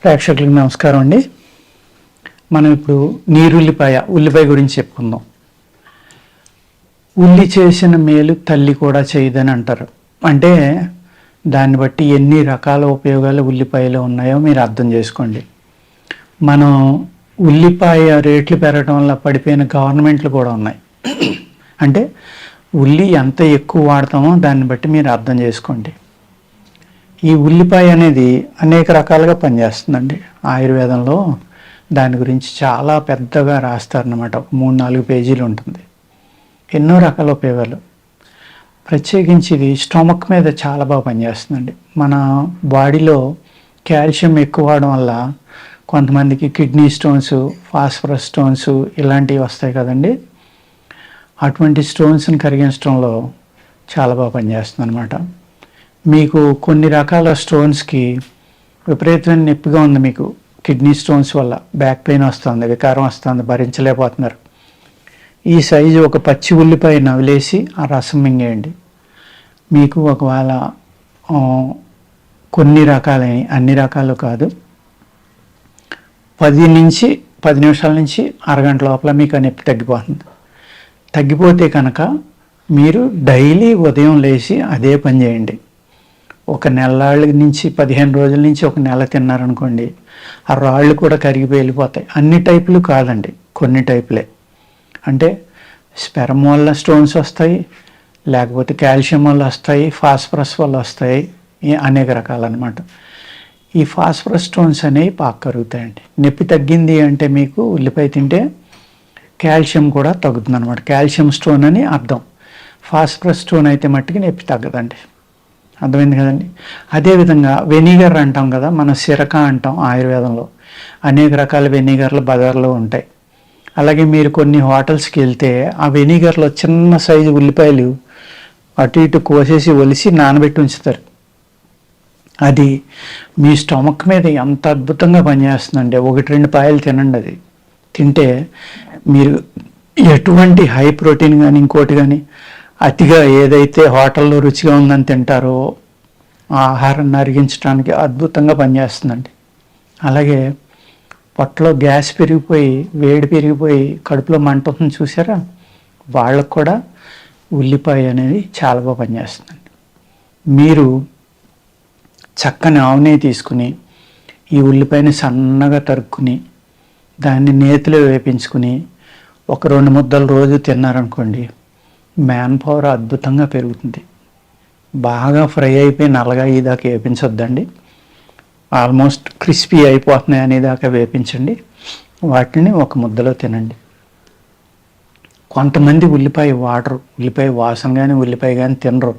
ప్రేక్షకులకు నమస్కారం అండి. మనం ఇప్పుడు ఉల్లిపాయ గురించి చెప్పుకుందాం. ఉల్లి చేసిన మేలు తల్లి కూడా చేయదని అంటారు. అంటే దాన్ని బట్టి ఎన్ని రకాల ఉపయోగాలు ఉల్లిపాయలో ఉన్నాయో మీరు అర్థం చేసుకోండి. మనం ఉల్లిపాయ రేట్లు పెరగడం వల్ల పడిపోయిన గవర్నమెంట్లు కూడా ఉన్నాయి. అంటే ఉల్లి ఎంత ఎక్కువ వాడతామో దాన్ని బట్టి మీరు అర్థం చేసుకోండి. ఈ ఉల్లిపాయ అనేది అనేక రకాలుగా పనిచేస్తుందండి. ఆయుర్వేదంలో దాని గురించి చాలా పెద్దగా రాస్తారనమాట. 3-4 పేజీలు ఉంటుంది. ఎన్నో రకాల ఉపయోగాలు. ప్రత్యేకించి ఇది స్టమక్ మీద చాలా బాగా పనిచేస్తుందండి. మన బాడీలో కాల్షియం ఎక్కువ వాడడం వల్ల కొంతమందికి కిడ్నీ స్టోన్స్, ఫాస్ఫరస్ స్టోన్స్ ఇలాంటివి వస్తాయి కదండి. అటువంటి స్టోన్స్ని కరిగించడంలో చాలా బాగా పనిచేస్తుంది అనమాట. మీకు కొన్ని రకాల స్టోన్స్కి విపరీతమైన నొప్పిగా ఉంది, మీకు కిడ్నీ స్టోన్స్ వల్ల బ్యాక్ పెయిన్ వస్తుంది, వికారం వస్తుంది, భరించలేకపోతున్నారు. ఈ సైజు ఒక పచ్చి ఉల్లిపాయ నవిలేసి ఆ రసం మింగేయండి. మీకు ఒకవేళ కొన్ని రకాలని, అన్ని రకాలు కాదు, 10 నిమిషాల నుంచి అరగంట లోపల మీకు ఆ నొప్పి తగ్గిపోతుంది. తగ్గిపోతే కనుక మీరు డైలీ ఉదయం లేచి అదే పని చేయండి. ఒక నెలాళ్ళ నుంచి 15 రోజుల నుంచి ఒక నెల తిన్నారనుకోండి, ఆ రాళ్ళు కూడా కరిగిపోయి వెళ్ళిపోతాయి. అన్ని టైపులు కాదండి, కొన్ని టైపులే. అంటే స్పెర్మ్ వల్ల స్టోన్స్ వస్తాయి, లేకపోతే కాల్షియం వల్ల వస్తాయి, ఫాస్ఫరస్ వల్ల వస్తాయి, అనేక రకాలన్నమాట. ఈ ఫాస్ఫరస్ స్టోన్స్ అనేవి బాగా కరుగుతాయండి. నొప్పి తగ్గింది అంటే మీకు ఉల్లిపాయ తింటే కాల్షియం కూడా తగ్గుతుంది అనమాట. కాల్షియం స్టోన్ అని అర్థం. ఫాస్ఫరస్ స్టోన్ అయితే మట్టికి నొప్పి తగ్గదండి. అర్థమైంది కదండి. అదేవిధంగా వెనిగర్ అంటాం కదా, మన సిరక అంటాం ఆయుర్వేదంలో. అనేక రకాల వెనిగర్లు బజార్లో ఉంటాయి. అలాగే మీరు కొన్ని హోటల్స్కి వెళ్తే ఆ వెనిగర్లో చిన్న సైజు ఉల్లిపాయలు అటు ఇటు కోసేసి ఒలిసి నానబెట్టి ఉంచుతారు. అది మీ స్టమక్ మీద ఎంత అద్భుతంగా పనిచేస్తుందండి. 1-2 పాయలు తినండి. అది తింటే మీరు ఎటువంటి హై ప్రోటీన్ కానీ ఇంకోటి కానీ అతిగా ఏదైతే హోటల్లో రుచిగా ఉందని తింటారో ఆ ఆహారాన్ని అరిగించడానికి అద్భుతంగా పనిచేస్తుందండి. అలాగే పొట్టలో గ్యాస్ పెరిగిపోయి, వేడి పెరిగిపోయి కడుపులో మంట ఉంటుంది చూసారా, వాళ్ళకు కూడా ఉల్లిపాయ అనేది చాలా బాగా పనిచేస్తుందండి. మీరు చక్కని ఆవు నెయ్యి తీసుకుని ఈ ఉల్లిపాయని సన్నగా తరుక్కుని దాన్ని నేతిలో వేపించుకుని 1-2 ముద్దలు రోజు తిన్నారనుకోండి, మ్యాన్ పవర్ అద్భుతంగా పెరుగుతుంది. బాగా ఫ్రై అయిపోయి నల్లగా ఇదాకా వేపించొద్దండి. ఆల్మోస్ట్ క్రిస్పీ అయిపోతున్నాయి అనేదాకా వేపించండి. వాటిని ఒక ముద్దలో తినండి. కొంతమంది ఉల్లిపాయ వాడరు, ఉల్లిపాయ వాసన కానీ ఉల్లిపాయ కానీ తినరు.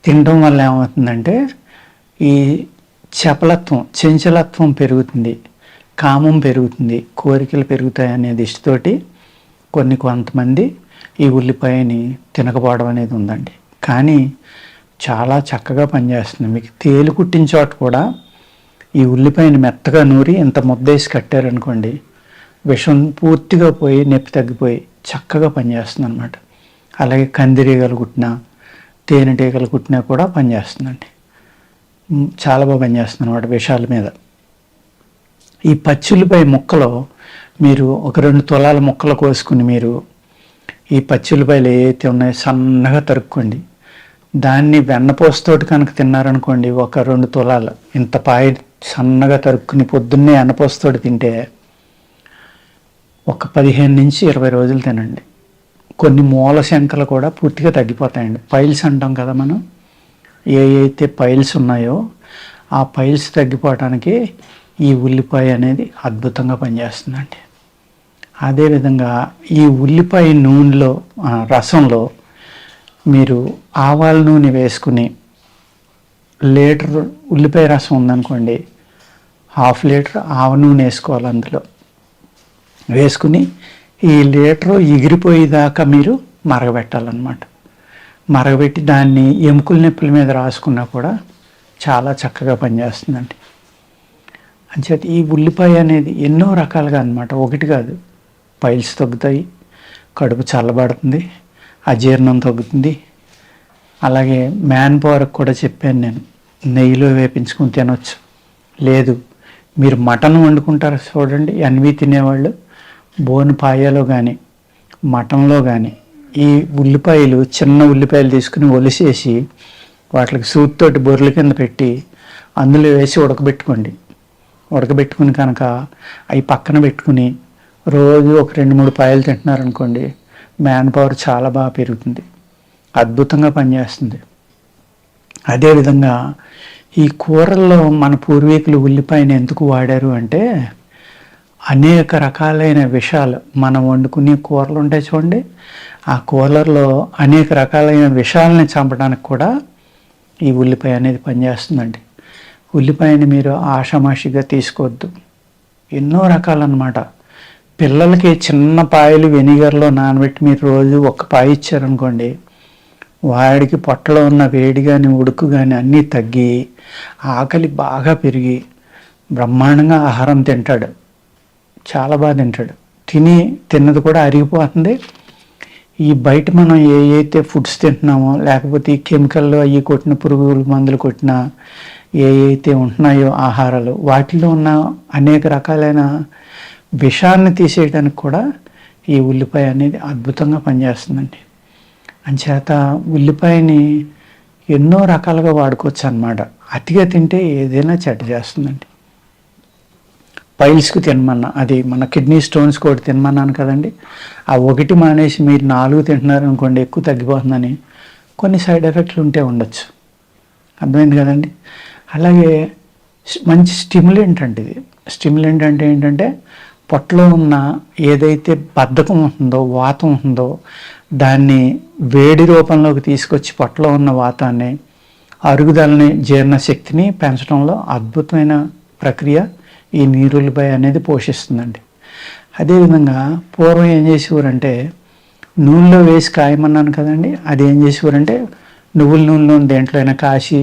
తినడం వల్ల ఏమవుతుందంటే ఈ చంచలత్వం పెరుగుతుంది, కామం పెరుగుతుంది, కోరికలు పెరుగుతాయి అనే దృష్టితోటి కొంతమంది ఈ ఉల్లిపాయని తినకపోవడం అనేది ఉందండి. కానీ చాలా చక్కగా పనిచేస్తుంది. మీకు తేలు కుట్టిన చోట కూడా ఈ ఉల్లిపాయని మెత్తగా నూరి ఇంత ముద్దేసి కట్టారనుకోండి, విషం పూర్తిగా పోయి నొప్పి తగ్గిపోయి చక్కగా పనిచేస్తుంది అనమాట. అలాగే కందిరీగలు కుట్టినా, తేనెటీగలు కుట్టినా కూడా పనిచేస్తుందండి. చాలా బాగా పనిచేస్తుంది అనమాట విషాల మీద. ఈ పచ్చుల్లిపాయ ముక్కలో మీరు 1-2 తులాల ముక్కలు కోసుకుని మీరు ఈ పచ్చుల్లిపాయలు ఏవైతే ఉన్నాయో సన్నగా తరుక్కోండి. దాన్ని వెన్నపోస్తోటి కనుక తిన్నారనుకోండి, 1-2 తులాలు ఇంత పాయ సన్నగా తరుక్కుని పొద్దున్నే వెన్నపోస్తోటి తింటే ఒక 15 నుంచి 20 రోజులు తినండి. కొన్ని మూల శంకలు కూడా పూర్తిగా తగ్గిపోతాయండి. పైల్స్ అంటాం కదా మనం, ఏవైతే పైల్స్ ఉన్నాయో ఆ పైల్స్ తగ్గిపోవటానికి ఈ ఉల్లిపాయ అనేది అద్భుతంగా పనిచేస్తుందండి. అదేవిధంగా ఈ ఉల్లిపాయ నూనెలో రసంలో మీరు ఆవాల నూనె వేసుకుని, లీటర్ ఉల్లిపాయ రసం ఉందనుకోండి, 1/2 లీటర్ ఆవ నూనె వేసుకోవాలి. అందులో వేసుకుని ఈ లీటరు ఎగిరిపోయేదాకా మీరు మరగబెట్టాలన్నమాట. మరగబెట్టి దాన్ని ఎముకల నొప్పుల మీద రాసుకున్నా కూడా చాలా చక్కగా పనిచేస్తుందండి. అంచేత ఈ ఉల్లిపాయ అనేది ఎన్నో రకాలుగా అన్నమాట, ఒకటి కాదు. పైల్స్ తగ్గుతాయి, కడుపు చల్లబడుతుంది, అజీర్ణం తగ్గుతుంది. అలాగే మ్యాన్ పవర్కి కూడా చెప్పాను నేను, నెయ్యిలో వేపించుకుని తినొచ్చు. లేదు మీరు మటన్ వండుకుంటారు చూడండి, ఎన్వి తినేవాళ్ళు బోన్ పాయలో కానీ మటన్లో కానీ ఈ ఉల్లిపాయలు, చిన్న ఉల్లిపాయలు తీసుకుని ఒలిసేసి వాటికి సూత్తోటి బొర్రెల కింద పెట్టి అందులో వేసి ఉడకబెట్టుకుని కనుక అవి పక్కన పెట్టుకుని రోజు ఒక 2-3 పాయలు తింటున్నారనుకోండి, మ్యాన్ పవర్ చాలా బాగా పెరుగుతుంది, అద్భుతంగా పనిచేస్తుంది. అదేవిధంగా ఈ కూరల్లో మన పూర్వీకులు ఉల్లిపాయని ఎందుకు వాడారు అంటే, అనేక రకాలైన విషాలు మనం వండుకునే కూరలు ఉంటాయి చూడండి, ఆ కూరల్లో అనేక రకాలైన విషాలని చంపడానికి కూడా ఈ ఉల్లిపాయ అనేది పనిచేస్తుందండి. ఉల్లిపాయని మీరు ఆషామాషిగా తీసుకోవద్దు, ఎన్నో రకాలన్నమాట. పిల్లలకి చిన్న పాయలు వెనిగర్లో నానబెట్టి మీరు రోజు ఒక పాయ ఇచ్చారనుకోండి, వాడికి పొట్టలో ఉన్న వేడి కానీ ఉడుకు కానీ అన్నీ తగ్గి ఆకలి బాగా పెరిగి బ్రహ్మాండంగా ఆహారం తింటాడు, చాలా బాగా తింటాడు. తిన్నది కూడా అరిగిపోతుంది. ఈ బయట మనం అయితే ఫుడ్స్ తింటున్నామో, లేకపోతే ఈ కెమికల్లో అవి కొట్టిన పురుగుల మందులు కొట్టిన అయితే ఉంటున్నాయో ఆహారాలు, వాటిలో ఉన్న అనేక రకాలైన విషాన్ని తీసేయడానికి కూడా ఈ ఉల్లిపాయ అనేది అద్భుతంగా పనిచేస్తుందండి. అంచేత ఉల్లిపాయని ఎన్నో రకాలుగా వాడుకోవచ్చు అన్నమాట. అతిగా తింటే ఏదైనా చెడ్డ చేస్తుందండి. పైల్స్కి తినమన్నా, అది మన కిడ్నీ స్టోన్స్ కూడా తినమన్నాను కదండి, ఆ ఒకటి మానేసి మీరు 4 తింటున్నారనుకోండి, ఎక్కువ తగ్గిపోతుందని కొన్ని సైడ్ ఎఫెక్ట్లు ఉంటే ఉండొచ్చు. అర్థమైంది కదండి. అలాగే మంచి స్టిమ్యులెంట్ అంటే ఇది. స్టిమ్యులెంట్ అంటే ఏంటంటే, పొట్టలో ఉన్న ఏదైతే బద్ధకం ఉంటుందో, వాతం ఉంటుందో, దాన్ని వేడి రూపంలోకి తీసుకొచ్చి పొట్టలో ఉన్న వాతాన్ని, అరుగుదలని, జీర్ణశక్తిని పెంచడంలో అద్భుతమైన ప్రక్రియ ఈ నీరుల్లిపాయ అనేది పోషిస్తుందండి. అదేవిధంగా పూర్వం ఏం చేసేవారంటే, నూనెలో వేసి కాయమన్నాను కదండి, అది ఏం చేసేవారంటే నువ్వుల నూనెలో దేంట్లో అయినా కాసి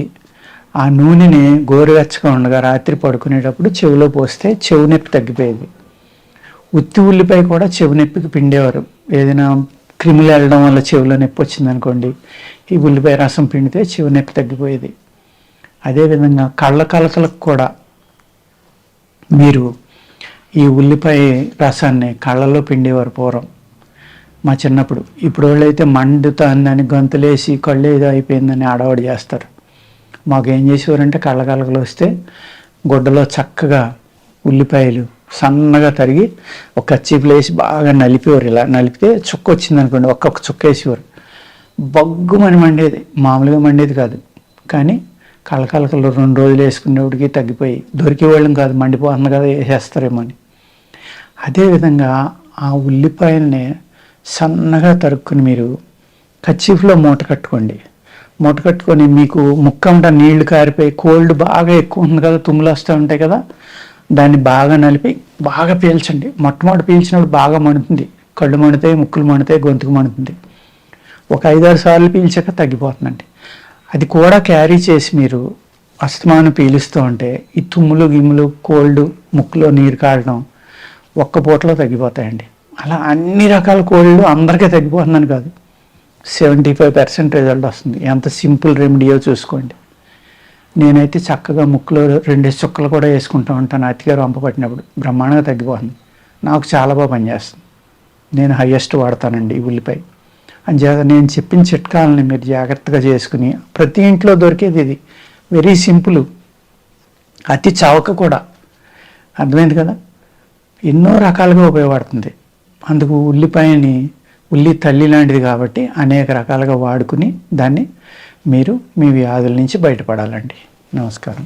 ఆ నూనెని గోరువెచ్చగా ఉండగా రాత్రి పడుకునేటప్పుడు చెవిలో పోస్తే చెవి నొప్పి తగ్గిపోయేది. ఉత్తి ఉల్లిపాయ కూడా చెవి నొప్పికి పిండేవారు. ఏదైనా క్రిములు వెళ్ళడం వల్ల చెవిలో నొప్పి వచ్చిందనుకోండి, ఈ ఉల్లిపాయ రసం పిండితే చెవి నొప్పి తగ్గిపోయేది. అదేవిధంగా కళ్ళ కలకలకు కూడా మీరు ఈ ఉల్లిపాయ రసాన్ని కళ్ళలో పిండేవారు పూర్వం, మా చిన్నప్పుడు. ఇప్పుడు వాళ్ళైతే మండుతాందని గంతులేసి కళ్ళు ఏదో అయిపోయిందని ఆడవాడు చేస్తారు. మాకు ఏం చేసేవారంటే కళ్ళ కలకలు వస్తే గుడ్డలో చక్కగా ఉల్లిపాయలు సన్నగా తరిగి ఒక కచ్చిపులు వేసి బాగా నలిపేవారు. ఇలా నలిపితే చుక్క వచ్చింది అనుకోండి, ఒక్కొక్క చుక్క వేసేవారు. బగ్గుమని మండేది, మామూలుగా మండేది కాదు. కానీ కళ్ళకలకలు 2 రోజులు వేసుకునేవాడికి తగ్గిపోయి, దొరికేవాళ్ళం కాదు, మండిపోతుంది కదా వేసేస్తారేమో అని. అదేవిధంగా ఆ ఉల్లిపాయల్ని సన్నగా తరుక్కుని మీరు కచ్చిఫ్లో మూట కట్టుకొని మీకు ముక్కంట నీళ్లు కారిపోయి కోల్డ్ బాగా ఎక్కువ ఉంది కదా, తుమ్ములు వస్తూ ఉంటాయి కదా, దాన్ని బాగా నలిపి బాగా పీల్చండి. మొట్టమొదటి పీల్చినప్పుడు బాగా మండుతుంది, కళ్ళు మండుతాయి, ముక్కులు మండుతాయి, గొంతుకు మండుతుంది. ఒక 5-6 సార్లు పీల్చాక తగ్గిపోతుందండి. అది కూడా క్యారీ చేసి మీరు అస్తమానం పీలుస్తూ ఉంటే ఈ తుమ్ములు గిమ్ములు, కోల్డ్, ముక్కులో నీరు కారడం ఒక్క పూటలో తగ్గిపోతాయండి. అలా అన్ని రకాల కోల్డ్ అందరికీ తగ్గిపోతుందని కాదు, 75% రిజల్ట్ వస్తుంది. ఎంత సింపుల్ రెమెడీయో చూసుకోండి. నేనైతే చక్కగా ముక్కులో 2 చుక్కలు కూడా వేసుకుంటూ ఉంటాను, అతిగా రొంప పట్టినప్పుడు బ్రహ్మాండంగా తగ్గిపోతుంది. నాకు చాలా బాగా పనిచేస్తుంది. నేను హయ్యెస్ట్ వాడతానండి ఈ ఉల్లిపాయ. అంచేత నేను చెప్పిన చిట్కాలని మీరు జాగ్రత్తగా చేసుకుని, ప్రతి ఇంట్లో దొరికేది ఇది, వెరీ సింపుల్, అతి చవక కూడా. అర్థమైంది కదా, ఎన్నో రకాలుగా ఉపయోగపడుతుంది. అందుకు ఉల్లిపాయని, ఉల్లి తల్లి లాంటిది కాబట్టి అనేక రకాలుగా వాడుకుని దాన్ని మీరు మీ వ్యాధుల నుంచి బయటపడాలండి. నమస్కారం.